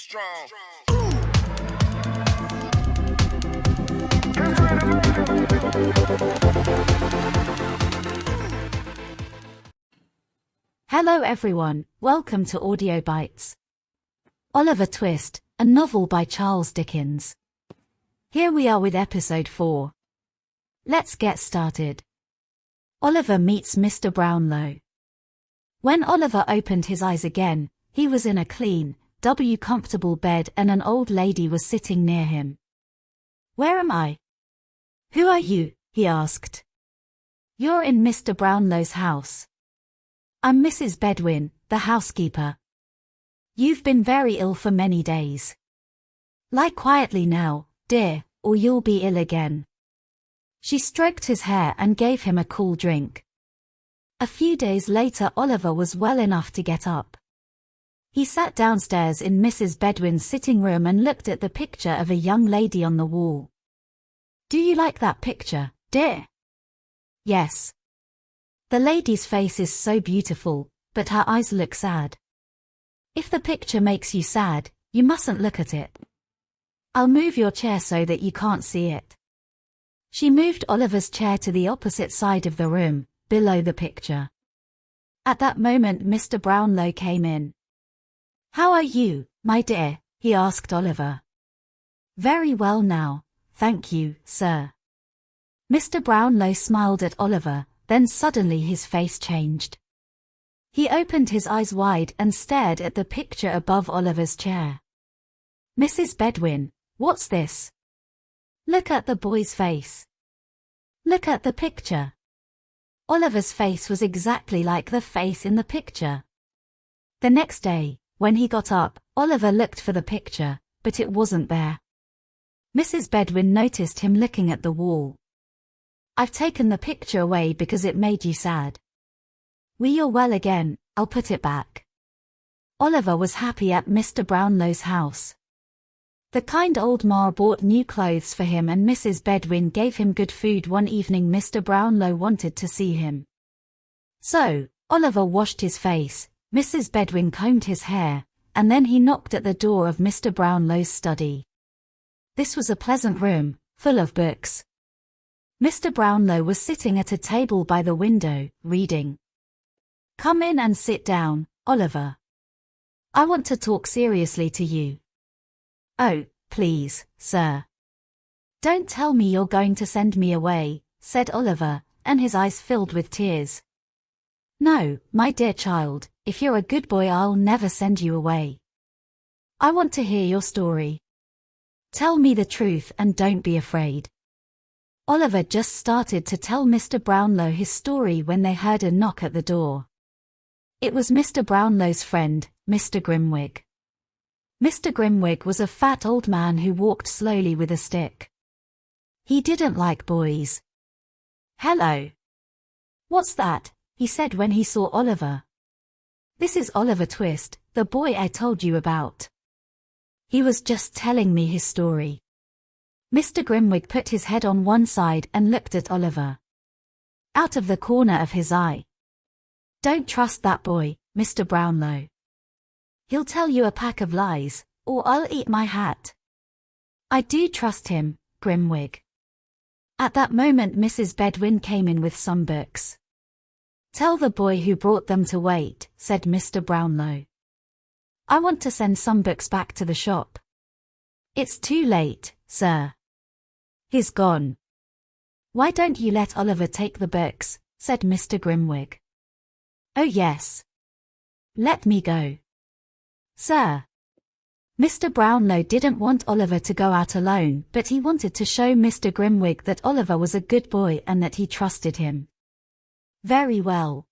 strong. Hello everyone, welcome to Audio Bites. Oliver Twist, a novel by Charles Dickens. Here we are with episode 4. Let's get started. Oliver meets Mr. Brownlow. When Oliver opened his eyes again, he was in a clean, comfortable bed and an old lady was sitting near him. "Where am I?" "Who are you?" he asked. "You're in Mr. Brownlow's house." "I'm Mrs. Bedwin, the housekeeper." "You've been very ill for many days. Lie quietly now, dear, or you'll be ill again." She stroked his hair and gave him a cool drink. A few days later Oliver was well enough to get up. He sat downstairs in Mrs. Bedwin's sitting room and looked at the picture of a young lady on the wall. "Do you like that picture, dear?" "Yes. The lady's face is so beautiful, but her eyes look sad." "If the picture makes you sad, you mustn't look at it. I'll move your chair so that you can't see it." She moved Oliver's chair to the opposite side of the room, below the picture. At that moment Mr. Brownlow came in. "How are you, my dear?" he asked Oliver. "Very well now, thank you, sir." Mr. Brownlow smiled at Oliver, then suddenly his face changed. He opened his eyes wide and stared at the picture above Oliver's chair. "Mrs. Bedwin, what's this? Look at the boy's face. Look at the picture." Oliver's face was exactly like the face in the picture. The next day, when he got up, Oliver looked for the picture, but it wasn't there. Mrs. Bedwin noticed him looking at the wall. "I've taken the picture away because it made you sad. When you're well again, I'll put it back." Oliver was happy at Mr. Brownlow's house. The kind old ma bought new clothes for him and Mrs. Bedwin gave him good food. One evening Mr. Brownlow wanted to see him. So, Oliver washed his face, Mrs. Bedwin combed his hair, and then he knocked at the door of Mr. Brownlow's study. This was a pleasant room, full of books. Mr. Brownlow was sitting at a table by the window, reading. "Come in and sit down, Oliver. I want to talk seriously to you." "Oh, please, sir. Don't tell me you're going to send me away," said Oliver, and his eyes filled with tears. "No, my dear child, if you're a good boy I'll never send you away. I want to hear your story. Tell me the truth and don't be afraid." Oliver just started to tell Mr. Brownlow his story when they heard a knock at the door. It was Mr. Brownlow's friend, Mr. Grimwig. Mr. Grimwig was a fat old man who walked slowly with a stick. He didn't like boys. "Hello. What's that?" he said when he saw Oliver. "This is Oliver Twist, the boy I told you about. He was just telling me his story." Mr. Grimwig put his head on one side and looked at Oliver. Out of the corner of his eye. "Don't trust that boy, Mr. Brownlow. He'll tell you a pack of lies, or I'll eat my hat." "I do trust him, Grimwig." At that moment Mrs. Bedwin came in with some books. "Tell the boy who brought them to wait," said Mr. Brownlow. "I want to send some books back to the shop." "It's too late, sir. He's gone." "Why don't you let Oliver take the books?" said Mr. Grimwig. "Oh yes. Let me go." "Sir." Mr. Brownlow didn't want Oliver to go out alone, but he wanted to show Mr. Grimwig that Oliver was a good boy and that he trusted him. "Very well.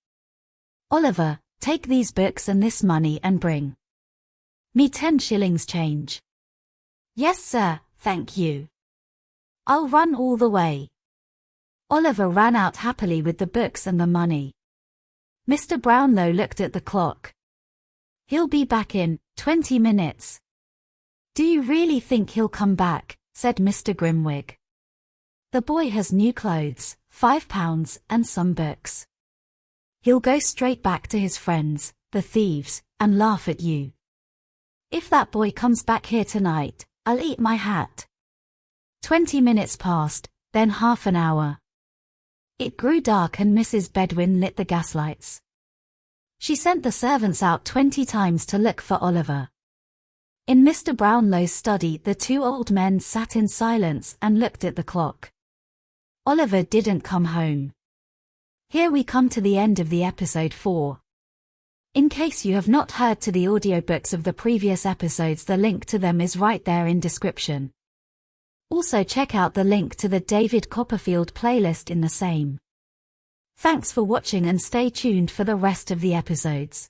Oliver, take these books and this money and bring me 10 shillings change." "Yes, sir, thank you. I'll run all the way." Oliver ran out happily with the books and the money. Mr. Brownlow looked at the clock. "He'll be back in 20 minutes. "Do you really think he'll come back?" said Mr. Grimwig. "The boy has new clothes, £5, and some books. He'll go straight back to his friends, the thieves, and laugh at you." If that boy comes back here tonight, I'll eat my hat. 20 minutes passed, then half an hour. It grew dark and Mrs. Bedwin lit the gaslights. She sent the servants out 20 times to look for Oliver. In Mr. Brownlow's study, the two old men sat in silence and looked at the clock. Oliver didn't come home. Here we come to the end of the episode 4. In case you have not heard to the audiobooks of the previous episodes, the link to them is right there in description. Also check out the link to the David Copperfield playlist in the same. Thanks for watching and stay tuned for the rest of the episodes.